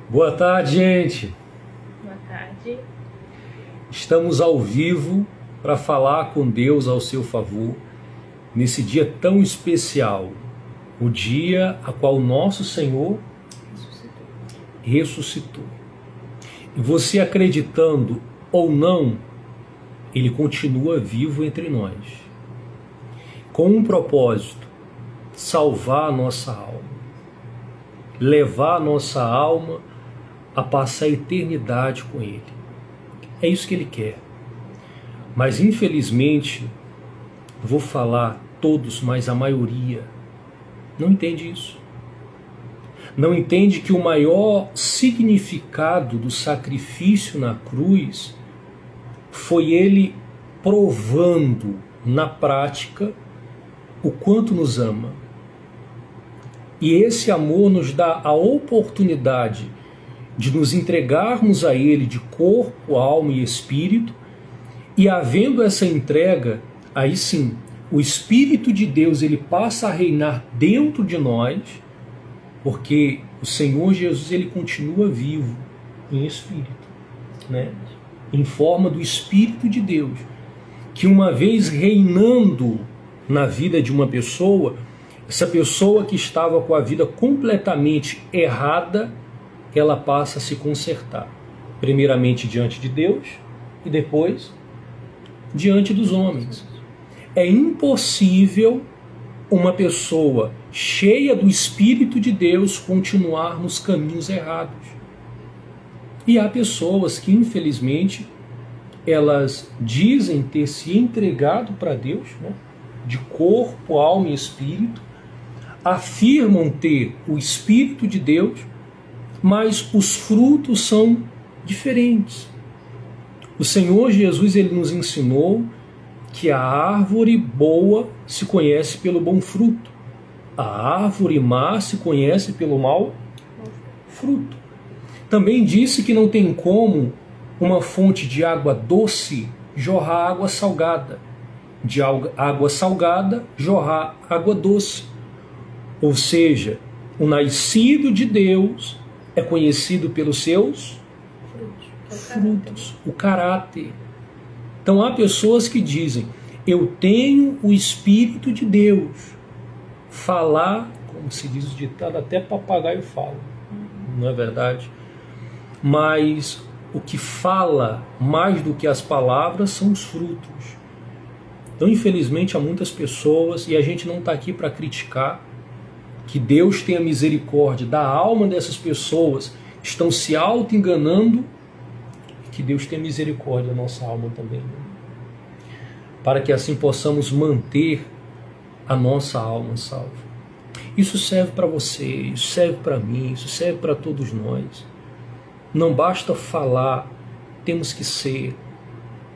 Boa tarde, gente. Boa tarde. Estamos ao vivo para falar com Deus ao seu favor nesse dia tão especial, o dia a qual nosso Senhor ressuscitou. E você acreditando ou não, Ele continua vivo entre nós, com um propósito: salvar a nossa alma, levar a nossa alma a passar a eternidade com Ele. É isso que Ele quer. Mas infelizmente, vou falar todos, mas a maioria não entende isso. Não entende que o maior significado do sacrifício na cruz foi Ele provando na prática o quanto nos ama. E esse amor nos dá a oportunidade de nos entregarmos a Ele de corpo, alma e espírito, e havendo essa entrega, aí sim, o Espírito de Deus ele passa a reinar dentro de nós, porque o Senhor Jesus ele continua vivo em espírito, né? Em forma do Espírito de Deus, que uma vez reinando na vida de uma pessoa, essa pessoa que estava com a vida completamente errada, ela passa a se consertar, primeiramente diante de Deus e depois diante dos homens. É impossível uma pessoa cheia do Espírito de Deus continuar nos caminhos errados. E há pessoas que, infelizmente, elas dizem ter se entregado para Deus, né, de corpo, alma e espírito, afirmam ter o Espírito de Deus, mas os frutos são diferentes. O Senhor Jesus ele nos ensinou que a árvore boa se conhece pelo bom fruto, a árvore má se conhece pelo mau fruto. Também disse que não tem como uma fonte de água doce jorrar água salgada, de água salgada jorrar água doce. Ou seja, o nascido de Deus é conhecido pelos seus frutos, o caráter. Então há pessoas que dizem: eu tenho o Espírito de Deus. Falar, como se diz o ditado, até papagaio fala, não é verdade? Mas o que fala mais do que as palavras são os frutos. Então infelizmente há muitas pessoas, e a gente não está aqui para criticar, que Deus tenha misericórdia da alma dessas pessoas que estão se auto-enganando, e que Deus tenha misericórdia da nossa alma também, né? Para que assim possamos manter a nossa alma salva. Isso serve para você, isso serve para mim, isso serve para todos nós. Não basta falar, temos que ser.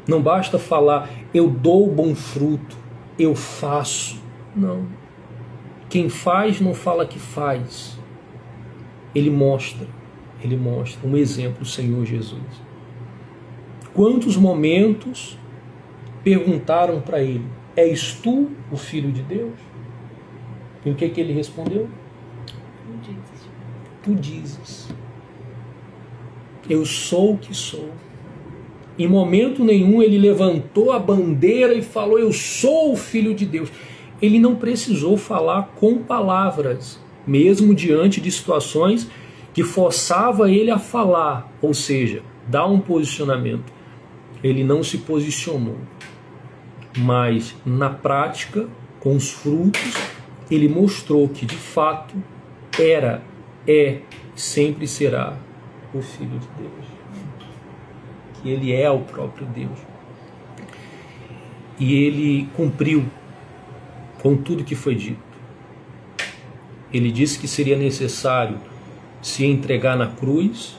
Não basta falar, eu dou bom fruto, eu faço. Não. Quem faz não fala que faz. Ele mostra um exemplo, o Senhor Jesus. Quantos momentos perguntaram para ele: és tu o Filho de Deus? E o que ele respondeu? Tu dizes. Eu sou o que sou. Em momento nenhum ele levantou a bandeira e falou: eu sou o Filho de Deus. Ele não precisou falar com palavras, mesmo diante de situações que forçava ele a falar, ou seja, dar um posicionamento. Ele não se posicionou, mas na prática, com os frutos, ele mostrou que de fato era, é, sempre será o Filho de Deus, que ele é o próprio Deus. E ele cumpriu com tudo que foi dito. Ele disse que seria necessário se entregar na cruz,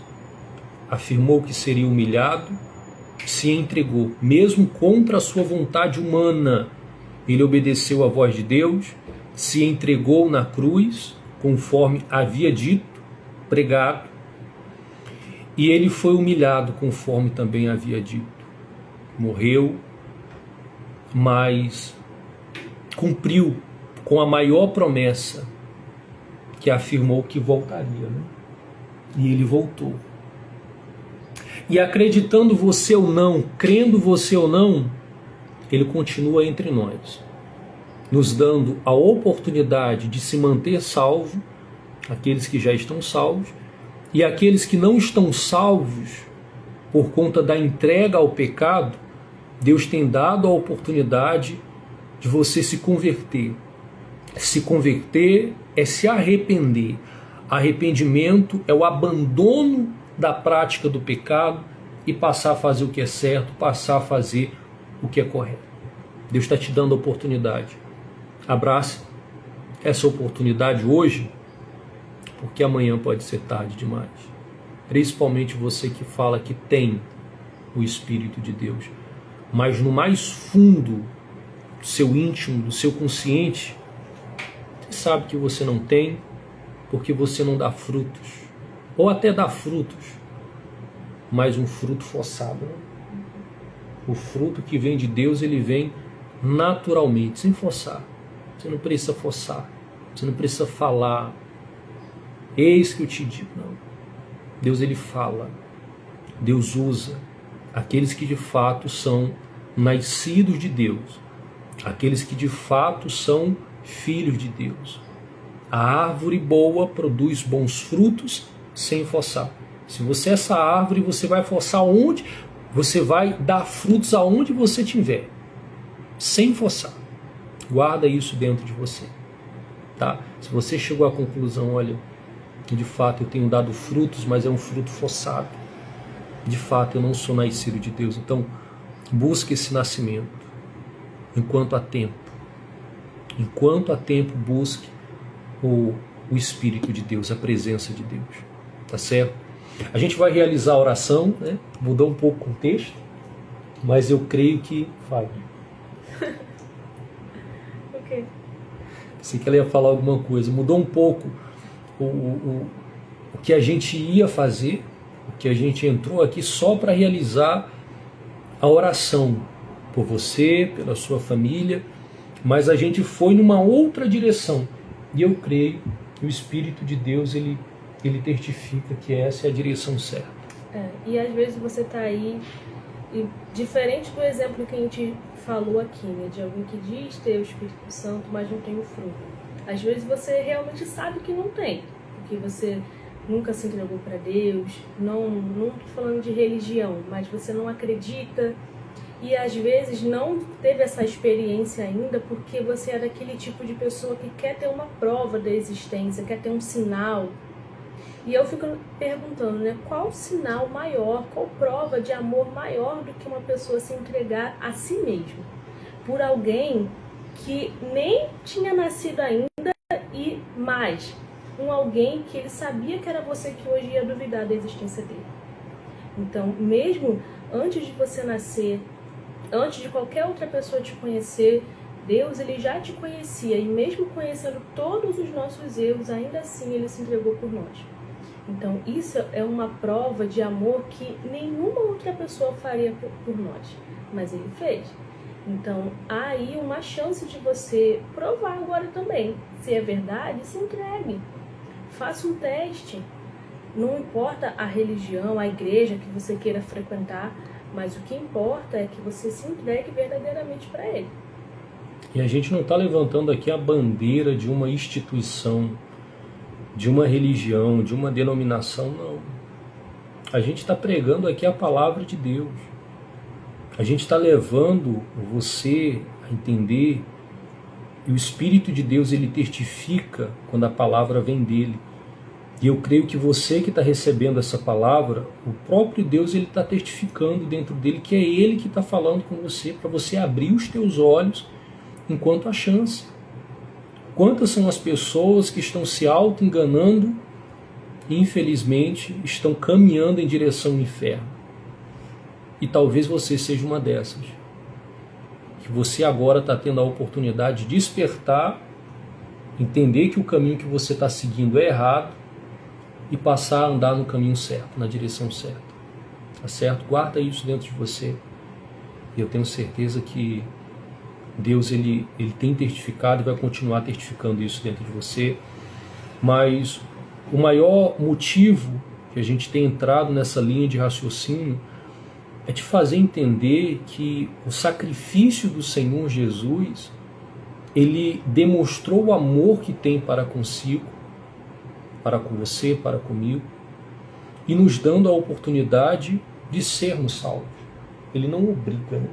afirmou que seria humilhado, se entregou, mesmo contra a sua vontade humana. Ele obedeceu à voz de Deus, se entregou na cruz, conforme havia dito, pregado, e ele foi humilhado, conforme também havia dito. Morreu, mas cumpriu com a maior promessa, que afirmou que voltaria, né? E ele voltou. E acreditando você ou não, crendo você ou não, ele continua entre nós, nos dando a oportunidade de se manter salvo, aqueles que já estão salvos, e aqueles que não estão salvos por conta da entrega ao pecado, Deus tem dado a oportunidade de você se converter. Se converter é se arrepender. Arrependimento é o abandono da prática do pecado e passar a fazer o que é certo, passar a fazer o que é correto. Deus está te dando a oportunidade. Abrace essa oportunidade hoje, porque amanhã pode ser tarde demais. Principalmente você que fala que tem o Espírito de Deus, mas no mais fundo do seu íntimo, do seu consciente, você sabe que você não tem, porque você não dá frutos, ou até dá frutos, mas um fruto forçado, né? O fruto que vem de Deus, ele vem naturalmente, sem forçar. Você não precisa forçar, você não precisa falar. Eis que eu te digo, não. Deus, ele fala. Deus usa aqueles que de fato são nascidos de Deus, aqueles que de fato são filhos de Deus. A árvore boa produz bons frutos sem forçar. Se você é essa árvore, você vai forçar onde? Você vai dar frutos aonde você tiver, sem forçar. Guarda isso dentro de você, tá? Se você chegou à conclusão, olha, que de fato eu tenho dado frutos, mas é um fruto forçado, de fato eu não sou nascido de Deus, então busque esse nascimento enquanto há tempo. Enquanto há tempo, busque o Espírito de Deus, a presença de Deus, tá certo? A gente vai realizar a oração, né? Mudou um pouco o contexto, mas eu creio que... Fábio. Ok. Pensei que ela ia falar alguma coisa. Mudou um pouco o que a gente ia fazer, o que a gente entrou aqui só para realizar a oração por você, pela sua família, mas a gente foi numa outra direção. E eu creio que o Espírito de Deus, ele testifica que essa é a direção certa. E às vezes você está aí, e diferente do exemplo que a gente falou aqui, né, de alguém que diz ter o Espírito Santo, mas não tem o fruto. Às vezes você realmente sabe que não tem, porque você nunca se entregou para Deus, não estou falando de religião, mas você não acredita, e às vezes não teve essa experiência ainda porque você é daquele tipo de pessoa que quer ter uma prova da existência, quer ter um sinal. E eu fico perguntando, né, qual sinal maior, qual prova de amor maior do que uma pessoa se entregar a si mesmo por alguém que nem tinha nascido ainda, e mais, alguém que ele sabia que era você, que hoje ia duvidar da existência dele. Então, mesmo antes de você nascer, antes de qualquer outra pessoa te conhecer, Deus, ele já te conhecia, e mesmo conhecendo todos os nossos erros, ainda assim ele se entregou por nós. Então, isso é uma prova de amor que nenhuma outra pessoa faria por nós, mas ele fez. Então, há aí uma chance de você provar agora também. Se é verdade, se entregue. Faça um teste. Não importa a religião, a igreja que você queira frequentar, mas o que importa é que você se entregue verdadeiramente para ele. E a gente não está levantando aqui a bandeira de uma instituição, de uma religião, de uma denominação, não. A gente está pregando aqui a palavra de Deus. A gente está levando você a entender que o Espírito de Deus, ele testifica quando a palavra vem dele. E eu creio que você que está recebendo essa palavra, o próprio Deus, ele está testificando dentro dele que é ele que está falando com você, para você abrir os teus olhos enquanto há chance. Quantas são as pessoas que estão se auto-enganando e, infelizmente, estão caminhando em direção ao inferno? E talvez você seja uma dessas. Que você agora está tendo a oportunidade de despertar, entender que o caminho que você está seguindo é errado e passar a andar no caminho certo, na direção certa. Tá certo? Guarda isso dentro de você. E eu tenho certeza que Deus ele tem testificado e vai continuar testificando isso dentro de você. Mas o maior motivo que a gente tem entrado nessa linha de raciocínio, é te fazer entender que o sacrifício do Senhor Jesus, ele demonstrou o amor que tem para consigo, para com você, para comigo, e nos dando a oportunidade de sermos salvos. Ele não obriga, né?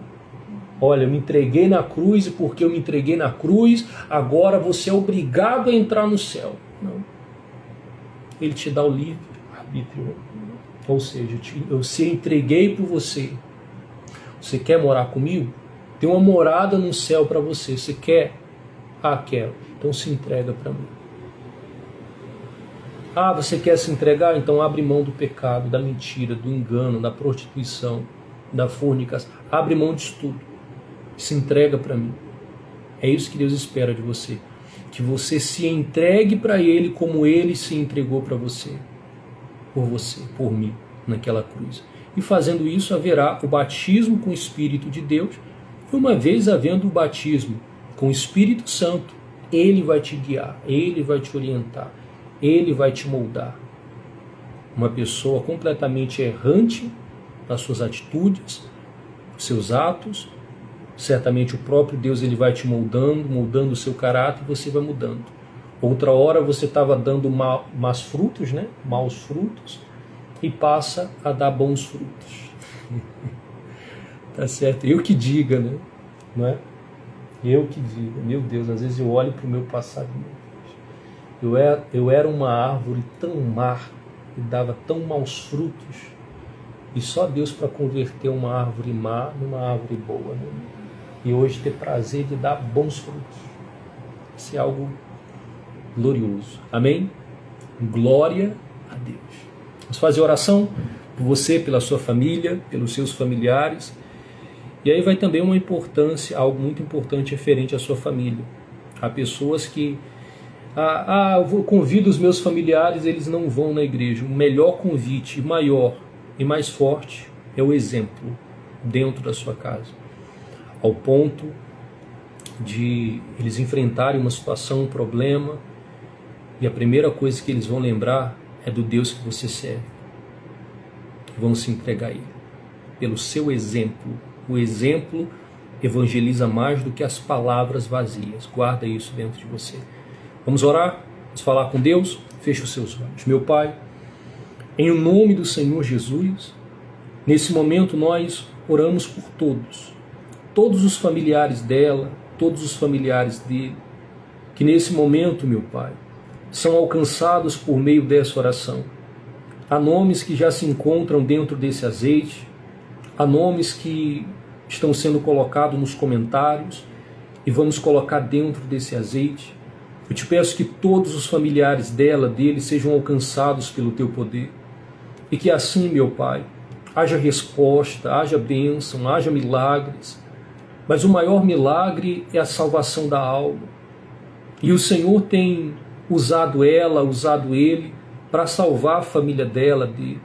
Olha, eu me entreguei na cruz e porque eu me entreguei na cruz, agora você é obrigado a entrar no céu. Não. Ele te dá o livre-arbítrio. Ou seja, eu se entreguei por você. Você quer morar comigo? Tem uma morada no céu para você. Você quer? Ah, quero. Então se entrega para mim. Ah, você quer se entregar? Então abre mão do pecado, da mentira, do engano, da prostituição, da fornicação. Abre mão disso tudo. Se entrega para mim. É isso que Deus espera de você. Que você se entregue para Ele como Ele se entregou para você. Por você, por mim, naquela cruz. E fazendo isso haverá o batismo com o Espírito de Deus. E uma vez havendo o batismo com o Espírito Santo, Ele vai te guiar, Ele vai te orientar, Ele vai te moldar. Uma pessoa completamente errante nas suas atitudes, nos seus atos, certamente o próprio Deus ele vai te moldando o seu caráter e você vai mudando. Outra hora você estava dando maus frutos, né? Maus frutos, e passa a dar bons frutos. Tá certo? Eu que diga, né? Não é? Eu que diga. Meu Deus, às vezes eu olho para o meu passado. Eu era uma árvore tão má e dava tão maus frutos, e só Deus para converter uma árvore má numa árvore boa, né? E hoje ter prazer de dar bons frutos. Isso é algo glorioso. Amém? Glória a Deus. Vamos fazer oração por você, pela sua família, pelos seus familiares. E aí vai também uma importância, algo muito importante referente à sua família. Há pessoas que eu convido os meus familiares, eles não vão na igreja. O melhor convite, maior e mais forte, é o exemplo dentro da sua casa. Ao ponto de eles enfrentarem uma situação, um problema, e a primeira coisa que eles vão lembrar é do Deus que você serve. Vão se entregar a Ele. Pelo seu exemplo. O exemplo evangeliza mais do que as palavras vazias. Guarda isso dentro de você. Vamos orar? Vamos falar com Deus? Feche os seus olhos. Meu Pai, em nome do Senhor Jesus, nesse momento nós oramos por todos. Todos os familiares dela, todos os familiares dele, que nesse momento, meu Pai, são alcançados por meio dessa oração. Há nomes que já se encontram dentro desse azeite, há nomes que estão sendo colocados nos comentários e vamos colocar dentro desse azeite. Eu te peço que todos os familiares dela, dele, sejam alcançados pelo Teu poder e que assim, meu Pai, haja resposta, haja bênção, haja milagres. Mas o maior milagre é a salvação da alma. E o Senhor tem usado ela, usado ele, para salvar a família dela, dele.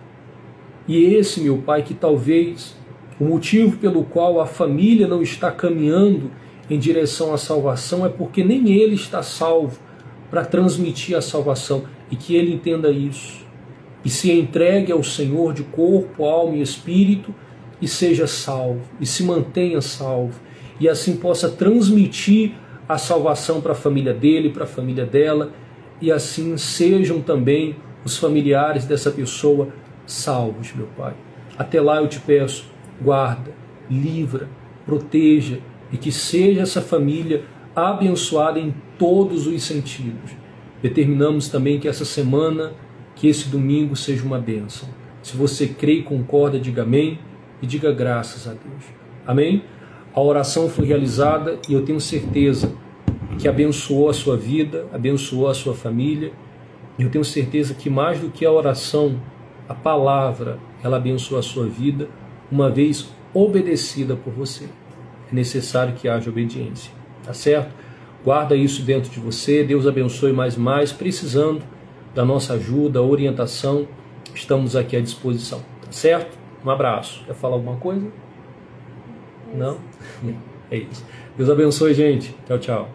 E esse, meu Pai, que talvez o motivo pelo qual a família não está caminhando em direção à salvação é porque nem ele está salvo para transmitir a salvação. E que ele entenda isso. E se entregue ao Senhor de corpo, alma e espírito e seja salvo. E se mantenha salvo. E assim possa transmitir a salvação para a família dele, para a família dela, e assim sejam também os familiares dessa pessoa salvos, meu Pai. Até lá eu te peço, guarda, livra, proteja, e que seja essa família abençoada em todos os sentidos. Determinamos também que essa semana, que esse domingo seja uma bênção. Se você crê e concorda, diga amém e diga graças a Deus. Amém? A oração foi realizada e eu tenho certeza que abençoou a sua vida, abençoou a sua família. E eu tenho certeza que mais do que a oração, a palavra, ela abençoa a sua vida, uma vez obedecida por você. É necessário que haja obediência, tá certo? Guarda isso dentro de você, Deus abençoe mais, precisando da nossa ajuda, orientação, estamos aqui à disposição, tá certo? Um abraço. Quer falar alguma coisa? Não? É isso. Deus abençoe, gente. Tchau, tchau.